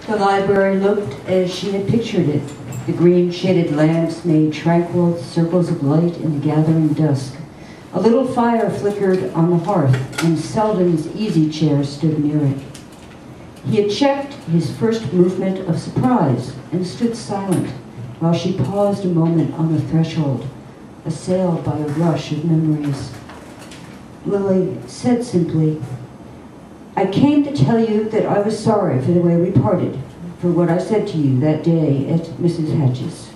The library looked as she had pictured it. The green-shaded lamps made tranquil circles of light in the gathering dusk. A little fire flickered on the hearth, and Selden's easy chair stood near it. He had checked his first movement of surprise and stood silent while she paused a moment on the threshold, assailed by a rush of memories. Lily said simply, "I came to tell you that I was sorry for the way we parted, for what I said to you that day at Mrs. Hatch's."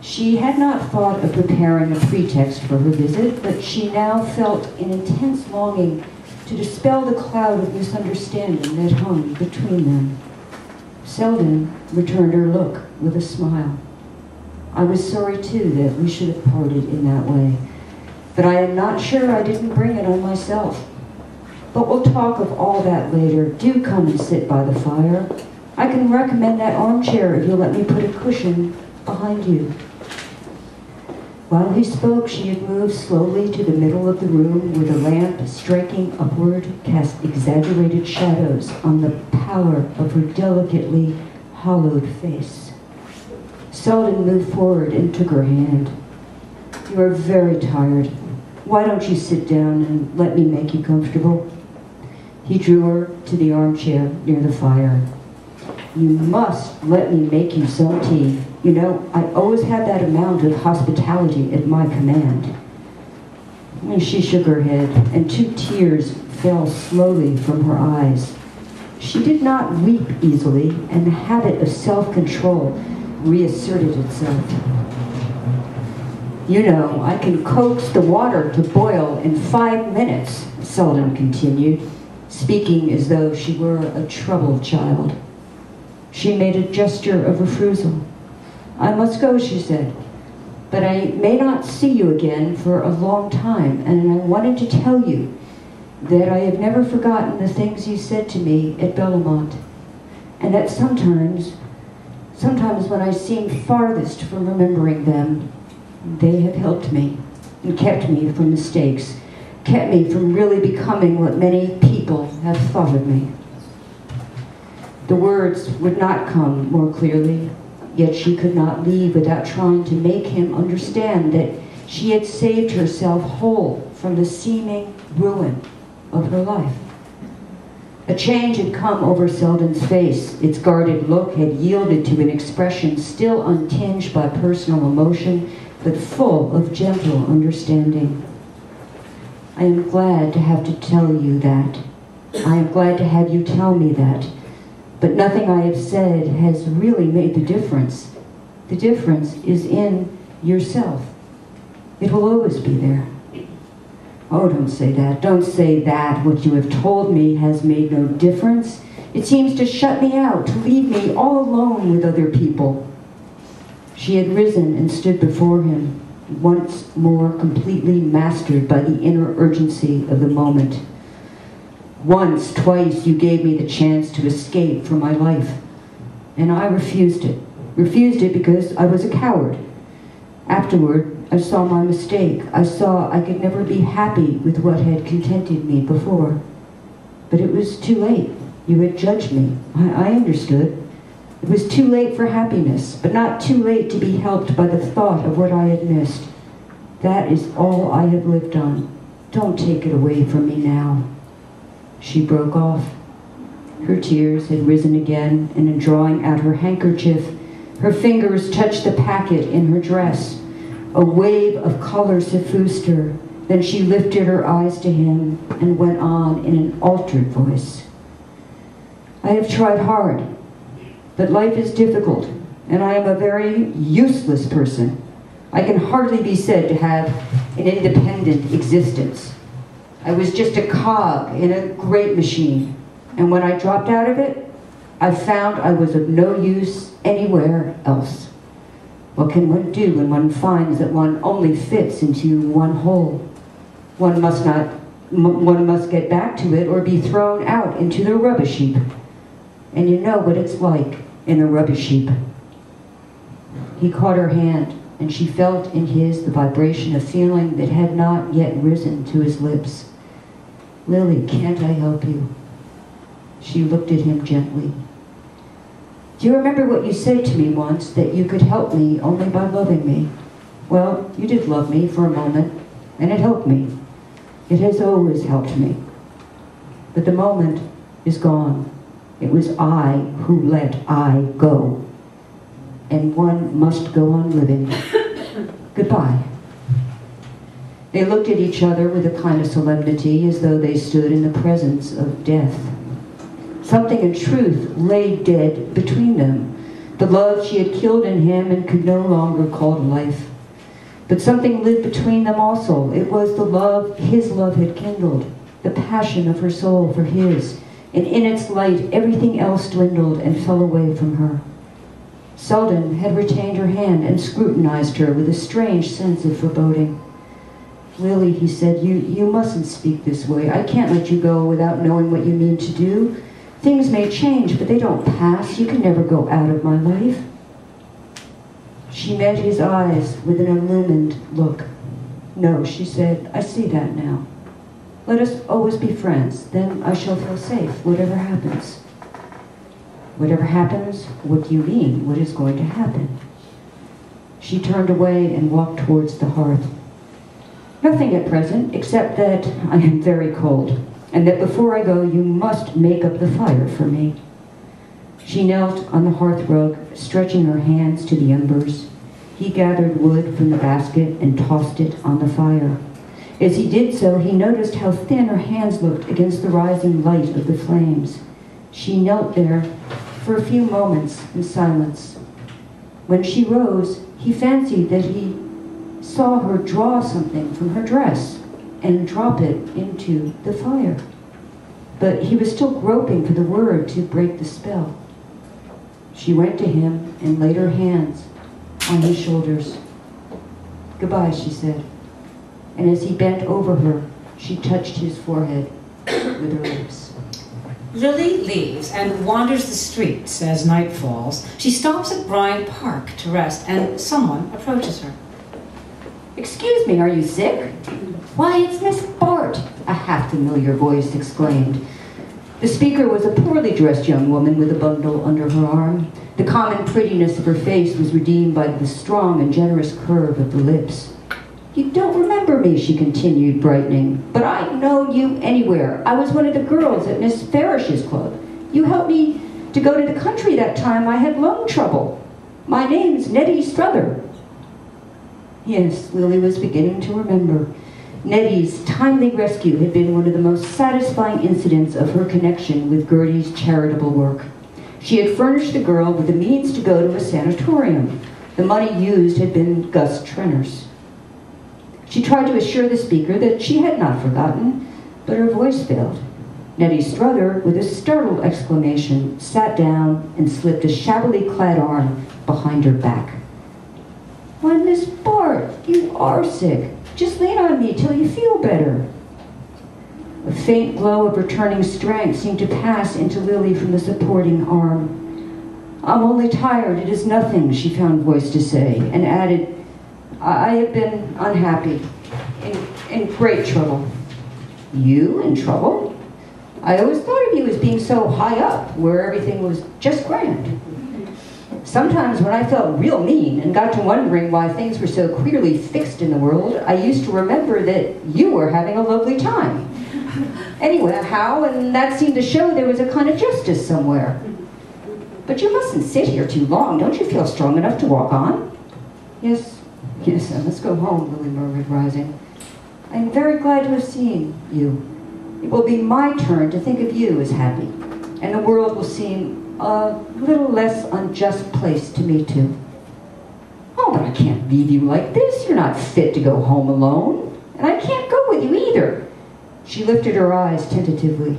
She had not thought of preparing a pretext for her visit, but she now felt an intense longing to dispel the cloud of misunderstanding that hung between them. Selden returned her look with a smile. "I was sorry, too, that we should have parted in that way, but I am not sure I didn't bring it on myself. But we'll talk of all that later. Do come and sit by the fire. I can recommend that armchair if you'll let me put a cushion behind you." While he spoke, she had moved slowly to the middle of the room where the lamp, striking upward, cast exaggerated shadows on the pallor of her delicately hollowed face. Selden moved forward and took her hand. "You are very tired. Why don't you sit down and let me make you comfortable?" He drew her to the armchair near the fire. "You must let me make you some tea. You know, I always have that amount of hospitality at my command." And she shook her head, and 2 tears fell slowly from her eyes. She did not weep easily, and the habit of self-control reasserted itself. "You know, I can coax the water to boil in 5 minutes, Selden continued, speaking as though she were a troubled child. She made a gesture of refusal. "I must go," she said, "but I may not see you again for a long time, and I wanted to tell you that I have never forgotten the things you said to me at Bellamont, and that sometimes when I seem farthest from remembering them, they have helped me and kept me from mistakes, kept me from really becoming what many people have thought of me." The words would not come more clearly, yet she could not leave without trying to make him understand that she had saved herself whole from the seeming ruin of her life. A change had come over Selden's face. Its guarded look had yielded to an expression still untinged by personal emotion, but full of gentle understanding. "I am glad to have to tell you that. I am glad to have you tell me that. But nothing I have said has really made the difference. The difference is in yourself. It will always be there." "Oh, don't say that. Don't say that. What you have told me has made no difference. It seems to shut me out, to leave me all alone with other people." She had risen and stood before him, once more completely mastered by the inner urgency of the moment. "Once, twice, you gave me the chance to escape from my life, and I refused it. Refused it because I was a coward. Afterward, I saw my mistake. I saw I could never be happy with what had contented me before. But it was too late. You had judged me. I understood. It was too late for happiness, but not too late to be helped by the thought of what I had missed. That is all I have lived on. Don't take it away from me now." She broke off. Her tears had risen again, and in drawing out her handkerchief, her fingers touched the packet in her dress. A wave of color suffused her. Then she lifted her eyes to him and went on in an altered voice. "I have tried hard, but life is difficult, and I am a very useless person. I can hardly be said to have an independent existence. I was just a cog in a great machine, and when I dropped out of it, I found I was of no use anywhere else. What can one do when one finds that one only fits into one hole? One must get back to it or be thrown out into the rubbish heap. And you know what it's like in the rubbish heap." He caught her hand, and she felt in his the vibration of feeling that had not yet risen to his lips. "Lily, can't I help you?" She looked at him gently. Do you remember what you said to me once, that you could help me only by loving me? Well, you did love me for a moment, and it helped me. It has always helped me. But the moment is gone. It was I who let I go. And one must go on living. Goodbye. They looked at each other with a kind of solemnity, as though they stood in the presence of death. Something in truth lay dead between them. The love she had killed in him and could no longer call to life. But something lived between them also. It was the love his love had kindled, the passion of her soul for his. And in its light, everything else dwindled and fell away from her. Selden had retained her hand and scrutinized her with a strange sense of foreboding. Lily, he said, you mustn't speak this way. I can't let you go without knowing what you mean to do. Things may change, but they don't pass. You can never go out of my life. She met his eyes with an illumined look. No, she said, I see that now. Let us always be friends. Then I shall feel safe, whatever happens. Whatever happens? What do you mean? What is going to happen? She turned away and walked towards the hearth. Nothing at present, except that I am very cold, and that before I go you must make up the fire for me. She knelt on the hearthrug, stretching her hands to the embers. He gathered wood from the basket and tossed it on the fire. As he did so, he noticed how thin her hands looked against the rising light of the flames. She knelt there for a few moments in silence. When she rose, he fancied that he saw her draw something from her dress and drop it into the fire. But he was still groping for the word to break the spell. She went to him and laid her hands on his shoulders. Goodbye, she said. And as he bent over her, she touched his forehead with her lips. Lily leaves and wanders the streets as night falls. She stops at Bryant Park to rest, and someone approaches her. Excuse me, are you sick? Why, it's Miss Bart, a half-familiar voice exclaimed. The speaker was a poorly dressed young woman with a bundle under her arm. The common prettiness of her face was redeemed by the strong and generous curve of the lips. You don't remember me, she continued, brightening, but I'd know you anywhere. I was one of the girls at Miss Farish's club. You helped me to go to the country that time I had lung trouble. My name's Nettie Strother. Yes, Lily was beginning to remember. Nettie's timely rescue had been one of the most satisfying incidents of her connection with Gertie's charitable work. She had furnished the girl with the means to go to a sanatorium. The money used had been Gus Trenner's. She tried to assure the speaker that she had not forgotten, but her voice failed. Nettie Strother, with a startled exclamation, sat down and slipped a shabbily clad arm behind her back. Why, Miss Bart, you are sick. Just lean on me till you feel better. A faint glow of returning strength seemed to pass into Lily from the supporting arm. I'm only tired, it is nothing, she found voice to say, and added, I have been unhappy, in great trouble. You in trouble? I always thought of you as being so high up, where everything was just grand. Sometimes when I felt real mean and got to wondering why things were so queerly fixed in the world, I used to remember that you were having a lovely time. Anyway, how, and that seemed to show there was a kind of justice somewhere. But you mustn't sit here too long. Don't you feel strong enough to walk on? Yes, let's go home, Lily murmured, rising. I am very glad to have seen you. It will be my turn to think of you as happy, and the world will seem a little less unjust place to me too. Oh, but I can't leave you like this. You're not fit to go home alone, and I can't go with you either. She lifted her eyes tentatively.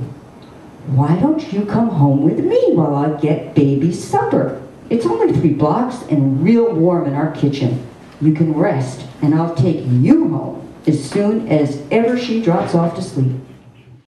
Why don't you come home with me while I get baby's supper? It's only 3 blocks and real warm in our kitchen. You can rest, and I'll take you home as soon as ever she drops off to sleep.